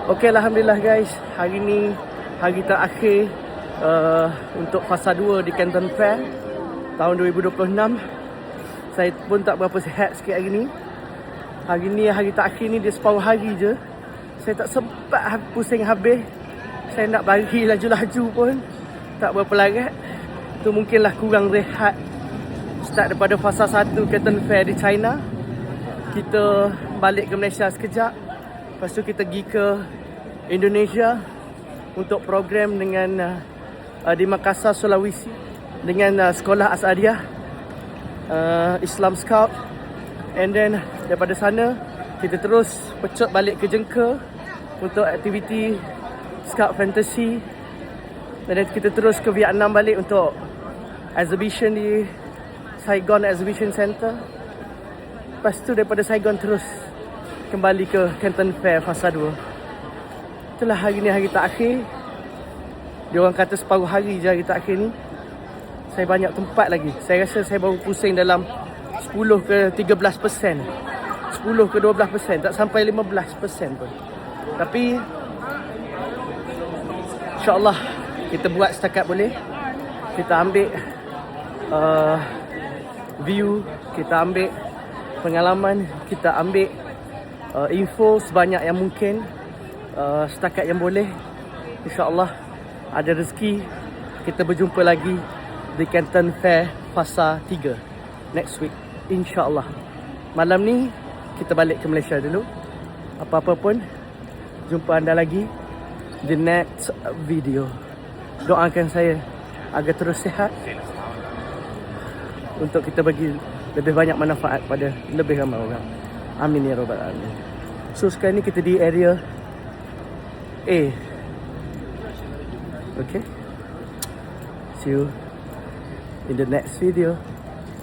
Okey, Alhamdulillah guys. Hari ni hari terakhir untuk fasa 2 di Canton Fair tahun 2026. Saya pun tak berapa sihat sikit hari ni. Hari ni hari terakhir ni dia separuh hari je. Saya tak sempat pusing habis. Saya nak bagi laju-laju pun tak berapa larat. Tu mungkinlah kurang rehat. Start daripada fasa 1 Canton Fair di China. Kita balik ke Malaysia sekejap. Lepas tu kita pergi ke Indonesia untuk program dengan di Makassar, Sulawesi dengan Sekolah Asadiah Islam Scout. And then daripada sana kita terus pecut balik ke Jengka untuk aktiviti Scout Fantasy. Dan then kita terus ke Vietnam balik untuk exhibition di Saigon Exhibition Center. Lepas tu daripada Saigon terus kembali ke Canton Fair fasa 2. Itulah hari ni hari terakhir. Diorang kata separuh hari je hari terakhir ni. Saya banyak tempat lagi. Saya rasa saya baru pusing dalam 10 ke 13%. 10 ke 12%. Tak sampai 15% pun. Tapi InsyaAllah kita buat setakat boleh. Kita ambil view. Kita ambil pengalaman, kita ambil info sebanyak yang mungkin, setakat yang boleh. InsyaAllah ada rezeki kita berjumpa lagi di Canton Fair fasa 3 next week, InsyaAllah. Malam ni kita balik ke Malaysia dulu. Apa-apa pun, jumpa anda lagi di next video. Doakan saya agar terus sihat untuk kita bagi lebih banyak manfaat pada lebih ramai orang. Amin ya rabbal alamin. So sekarang ni kita di area A. Okay. See you in the next video.